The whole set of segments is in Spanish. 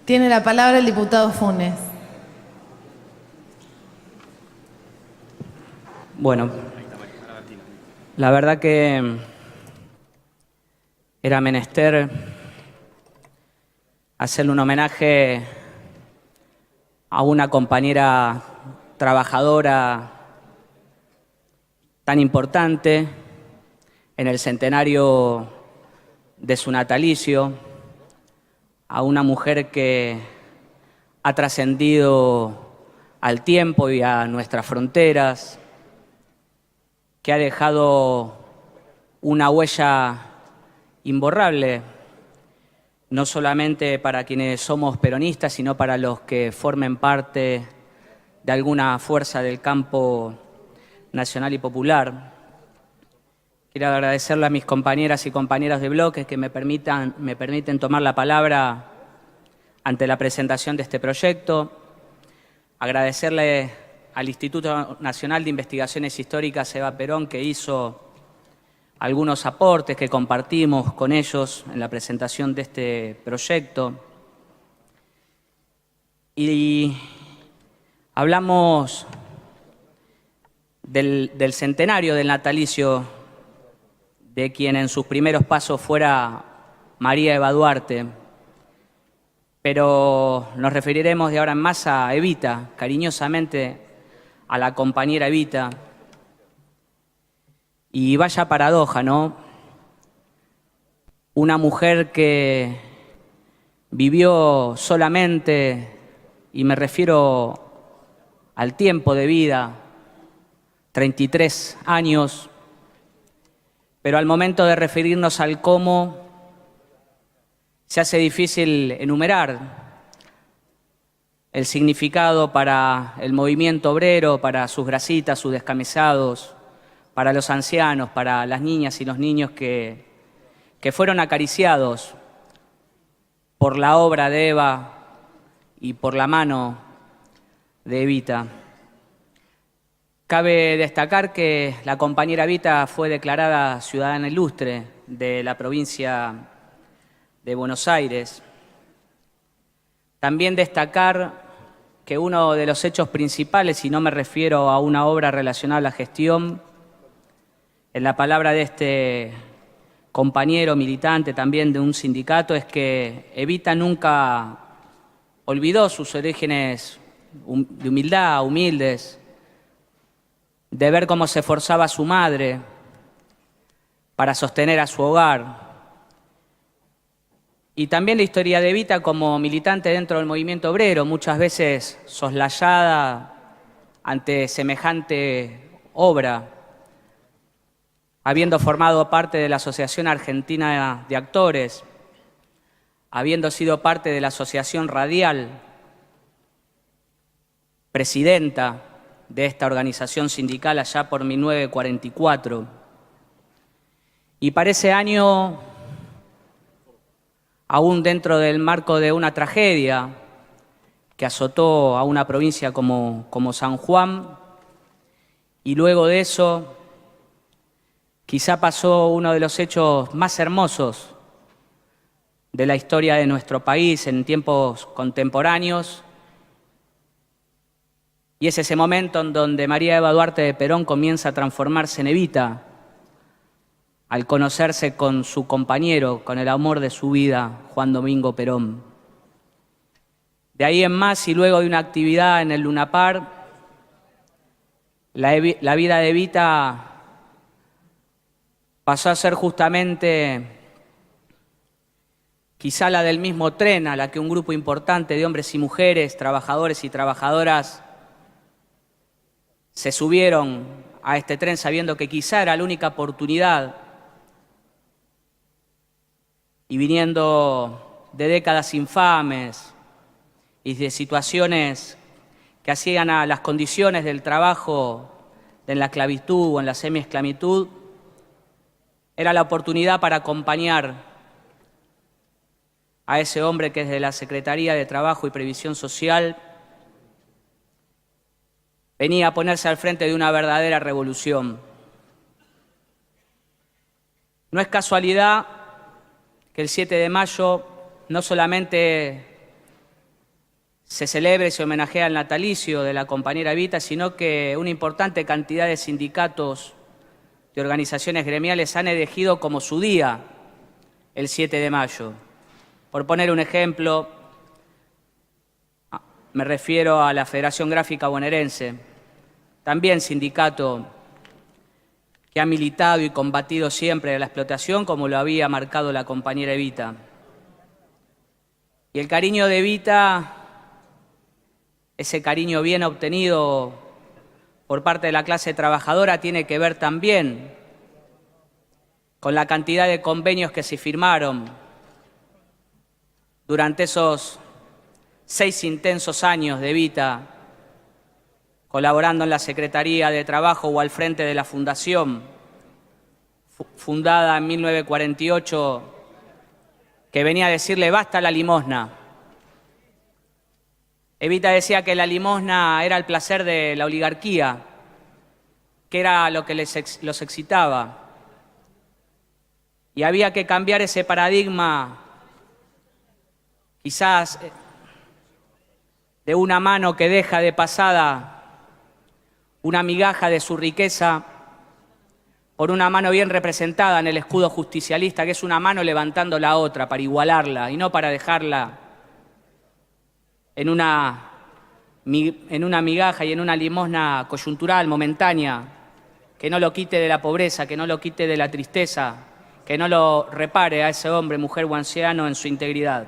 Tiene la palabra el diputado Funes. Bueno, la verdad que era menester hacerle un homenaje a una compañera trabajadora tan importante en el centenario de su natalicio, a una mujer que ha trascendido al tiempo y a nuestras fronteras, que ha dejado una huella imborrable, no solamente para quienes somos peronistas, sino para los que formen parte de alguna fuerza del campo nacional y popular. Quiero agradecerle a mis compañeras y compañeros de bloque que me permiten tomar la palabra ante la presentación de este proyecto. Agradecerle al Instituto Nacional de Investigaciones Históricas Eva Perón, que hizo algunos aportes que compartimos con ellos en la presentación de este proyecto. Y hablamos del centenario del natalicio de quien en sus primeros pasos fuera María Eva Duarte, pero nos referiremos de ahora en más a Evita, cariñosamente a la compañera Evita. Y vaya paradoja, ¿no? Una mujer que vivió solamente, y me refiero al tiempo de vida, 33 años, pero al momento de referirnos al cómo, se hace difícil enumerar el significado para el movimiento obrero, para sus grasitas, sus descamisados, para los ancianos, para las niñas y los niños que fueron acariciados por la obra de Eva y por la mano de Evita. Cabe destacar que la compañera Evita fue declarada ciudadana ilustre de la provincia de Buenos Aires. También destacar que uno de los hechos principales, y no me refiero a una obra relacionada a la gestión, en la palabra de este compañero militante también de un sindicato, es que Evita nunca olvidó sus orígenes de humildad, humildes, de ver cómo se esforzaba su madre para sostener a su hogar. Y también la historia de Evita como militante dentro del movimiento obrero, muchas veces soslayada ante semejante obra, habiendo formado parte de la Asociación Argentina de Actores, habiendo sido parte de la Asociación Radial, presidenta de esta organización sindical allá por 1944. Y para ese año, aún dentro del marco de una tragedia que azotó a una provincia como San Juan, y luego de eso, quizá pasó uno de los hechos más hermosos de la historia de nuestro país en tiempos contemporáneos, y es ese momento en donde María Eva Duarte de Perón comienza a transformarse en Evita, al conocerse con su compañero, con el amor de su vida, Juan Domingo Perón. De ahí en más, y luego de una actividad en el Luna Park, la vida de Evita pasó a ser justamente quizá la del mismo tren a la que un grupo importante de hombres y mujeres, trabajadores y trabajadoras, se subieron a este tren sabiendo que quizá era la única oportunidad, y viniendo de décadas infames y de situaciones que hacían a las condiciones del trabajo en la esclavitud o en la semiesclavitud, era la oportunidad para acompañar a ese hombre que desde la Secretaría de Trabajo y Previsión Social venía a ponerse al frente de una verdadera revolución. No es casualidad que el 7 de mayo no solamente se celebra y se homenajea el natalicio de la compañera Evita, sino que una importante cantidad de sindicatos, de organizaciones gremiales han elegido como su día el 7 de mayo. Por poner un ejemplo, me refiero a la Federación Gráfica Bonaerense, también sindicato que ha militado y combatido siempre la explotación como lo había marcado la compañera Evita. Y el cariño de Evita, ese cariño bien obtenido por parte de la clase trabajadora, tiene que ver también con la cantidad de convenios que se firmaron durante esos 6 intensos años de Evita, colaborando en la Secretaría de Trabajo o al frente de la Fundación, fundada en 1948, que venía a decirle basta la limosna. Evita decía que la limosna era el placer de la oligarquía, que era lo que los excitaba. Y había que cambiar ese paradigma, quizás de una mano que deja de pasada una migaja de su riqueza por una mano bien representada en el escudo justicialista, que es una mano levantando la otra para igualarla y no para dejarla en una migaja y en una limosna coyuntural, momentánea, que no lo quite de la pobreza, que no lo quite de la tristeza, que no lo repare a ese hombre, mujer o anciano en su integridad.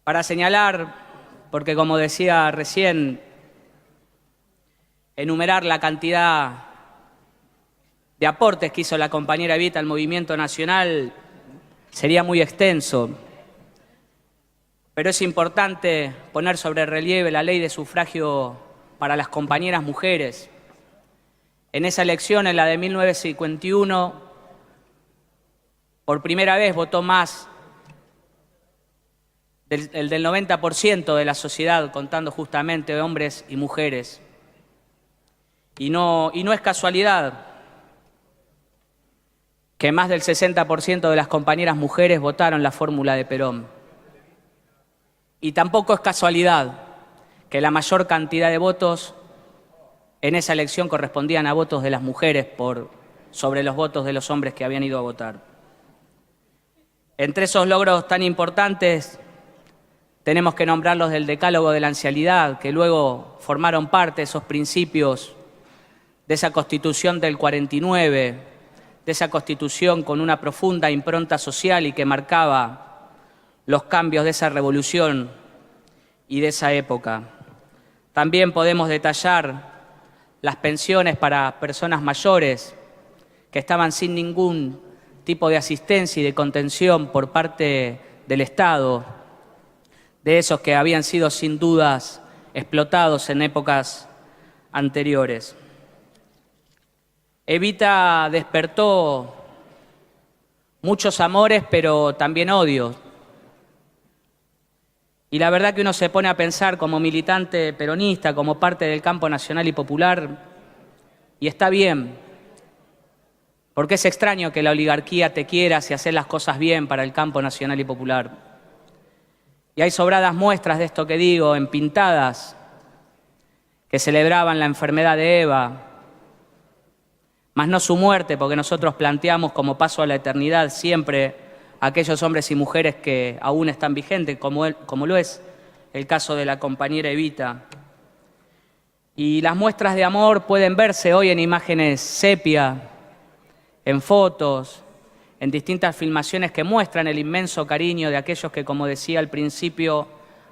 Para señalar, porque como decía recién, enumerar la cantidad de aportes que hizo la compañera Evita al movimiento nacional sería muy extenso, pero es importante poner sobre relieve la ley de sufragio para las compañeras mujeres. En esa elección, en la de 1951, por primera vez votó más el del 90% de la sociedad, contando justamente hombres y mujeres. Y no es casualidad que más del 60% de las compañeras mujeres votaron la fórmula de Perón. Y tampoco es casualidad que la mayor cantidad de votos en esa elección correspondían a votos de las mujeres sobre los votos de los hombres que habían ido a votar. Entre esos logros tan importantes tenemos que nombrar los del Decálogo de la Ancianidad, que luego formaron parte de esos principios de esa Constitución del 49, de esa Constitución con una profunda impronta social y que marcaba los cambios de esa revolución y de esa época. También podemos detallar las pensiones para personas mayores que estaban sin ningún tipo de asistencia y de contención por parte del Estado, de esos que habían sido sin dudas explotados en épocas anteriores. Evita despertó muchos amores, pero también odios. Y la verdad que uno se pone a pensar como militante peronista, como parte del campo nacional y popular, y está bien, porque es extraño que la oligarquía te quiera si haces las cosas bien para el campo nacional y popular. Y hay sobradas muestras de esto que digo, en pintadas que celebraban la enfermedad de Eva, mas no su muerte, porque nosotros planteamos como paso a la eternidad siempre a aquellos hombres y mujeres que aún están vigentes, como lo es el caso de la compañera Evita. Y las muestras de amor pueden verse hoy en imágenes sepia, en fotos, en distintas filmaciones que muestran el inmenso cariño de aquellos que, como decía al principio,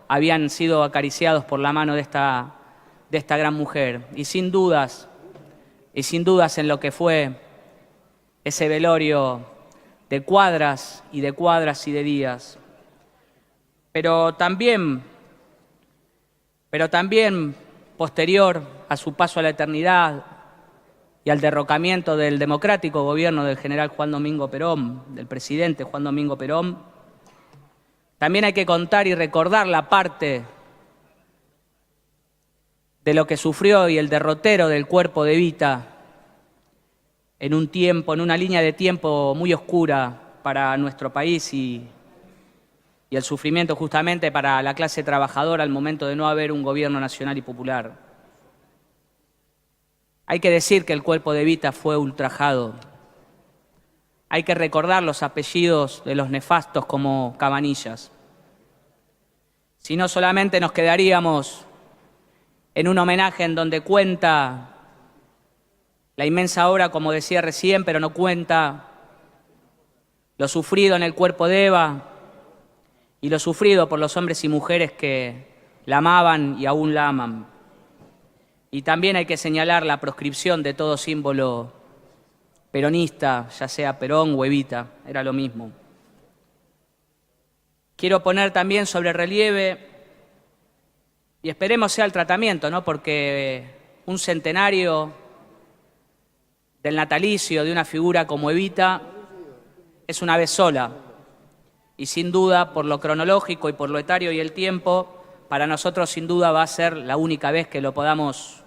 habían sido acariciados por la mano de esta gran mujer. Y sin dudas en lo que fue ese velorio de cuadras y de cuadras y de días. Pero también posterior a su paso a la eternidad y al derrocamiento del democrático gobierno del general Juan Domingo Perón, del presidente Juan Domingo Perón, también hay que contar y recordar la parte de lo que sufrió y el derrotero del cuerpo de Evita en un tiempo, en una línea de tiempo muy oscura para nuestro país y y el sufrimiento justamente para la clase trabajadora al momento de no haber un gobierno nacional y popular. Hay que decir que el cuerpo de Evita fue ultrajado. Hay que recordar los apellidos de los nefastos como Cabanillas. Si no, solamente nos quedaríamos en un homenaje en donde cuenta la inmensa obra, como decía recién, pero no cuenta lo sufrido en el cuerpo de Eva y lo sufrido por los hombres y mujeres que la amaban y aún la aman. Y también hay que señalar la proscripción de todo símbolo peronista, ya sea Perón o Evita, era lo mismo. Quiero poner también sobre relieve, y esperemos sea el tratamiento, ¿no? Porque un centenario del natalicio de una figura como Evita es una vez sola, y sin duda, por lo cronológico y por lo etario y el tiempo, para nosotros sin duda va a ser la única vez que lo podamos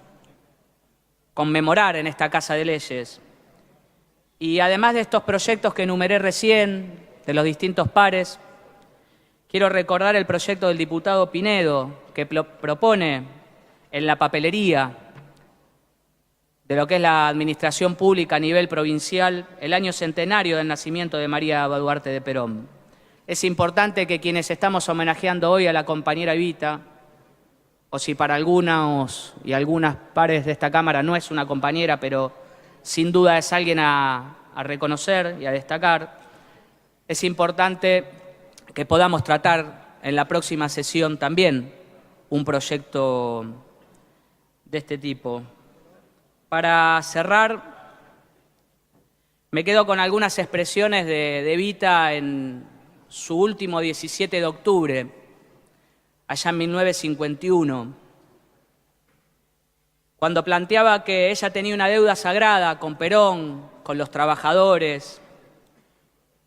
conmemorar en esta Casa de Leyes. Y además de estos proyectos que enumeré recién, de los distintos pares, quiero recordar el proyecto del diputado Pinedo, que propone en la papelería de lo que es la administración pública a nivel provincial el año centenario del nacimiento de María Duarte de Perón. Es importante que quienes estamos homenajeando hoy a la compañera Evita, o si para algunos y algunas pares de esta Cámara no es una compañera, pero sin duda es alguien a reconocer y a destacar, es importante que podamos tratar en la próxima sesión también un proyecto de este tipo. Para cerrar, me quedo con algunas expresiones de Evita en su último 17 de octubre, allá en 1951, cuando planteaba que ella tenía una deuda sagrada con Perón, con los trabajadores,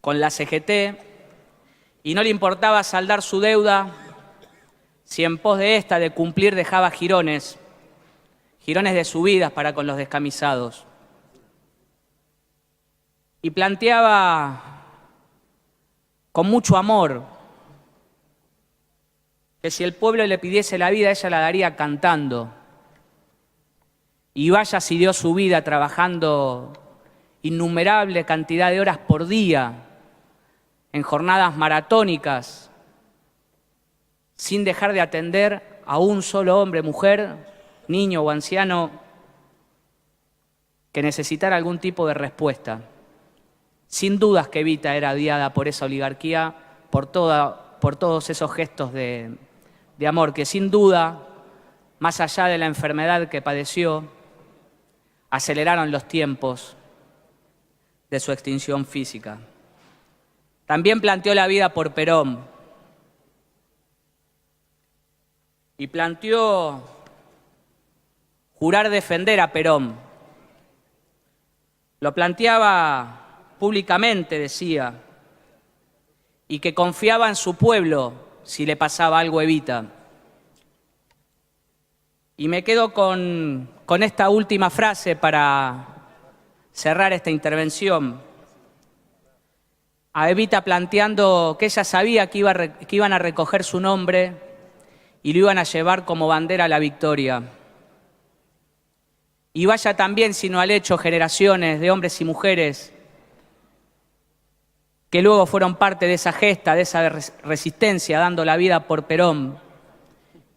con la CGT, y no le importaba saldar su deuda si en pos de esta, de cumplir, dejaba jirones de subidas para con los descamisados. Y planteaba con mucho amor que si el pueblo le pidiese la vida, ella la daría cantando. Y vaya si dio su vida trabajando innumerable cantidad de horas por día, en jornadas maratónicas, sin dejar de atender a un solo hombre, mujer, niño o anciano que necesitara algún tipo de respuesta. Sin dudas que Evita era odiada por esa oligarquía, por todos esos gestos de amor que sin duda, más allá de la enfermedad que padeció, aceleraron los tiempos de su extinción física. También planteó la vida por Perón y planteó jurar defender a Perón. Lo planteaba públicamente, decía, y que confiaba en su pueblo si le pasaba algo a Evita. Y me quedo con esta última frase para cerrar esta intervención. A Evita planteando que ella sabía que iban a recoger su nombre y lo iban a llevar como bandera a la victoria. Y vaya también, si no al hecho, generaciones de hombres y mujeres que luego fueron parte de esa gesta, de esa resistencia, dando la vida por Perón.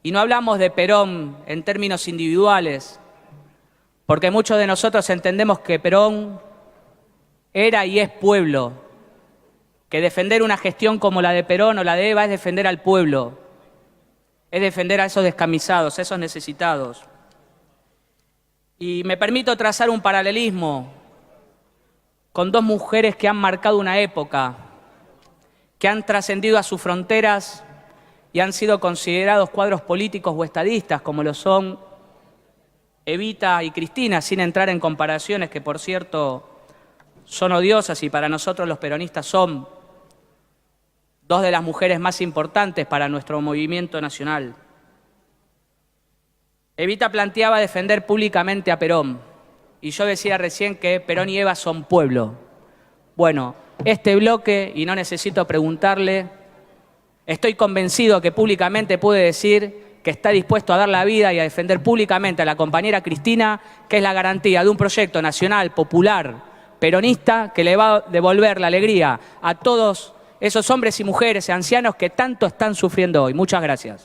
Y no hablamos de Perón en términos individuales, porque muchos de nosotros entendemos que Perón era y es pueblo, que defender una gestión como la de Perón o la de Eva es defender al pueblo, es defender a esos descamisados, a esos necesitados. Y me permito trazar un paralelismo con dos mujeres que han marcado una época, que han trascendido a sus fronteras y han sido considerados cuadros políticos o estadistas, como lo son Evita y Cristina, sin entrar en comparaciones que, por cierto, son odiosas y para nosotros los peronistas son dos de las mujeres más importantes para nuestro movimiento nacional. Evita planteaba defender públicamente a Perón, y yo decía recién que Perón y Eva son pueblo. Bueno, este bloque, y no necesito preguntarle, Estoy convencido que públicamente puede decir que está dispuesto a dar la vida y a defender públicamente a la compañera Cristina, que es la garantía de un proyecto nacional, popular, peronista, que le va a devolver la alegría a todos esos hombres y mujeres y ancianos que tanto están sufriendo hoy. Muchas gracias.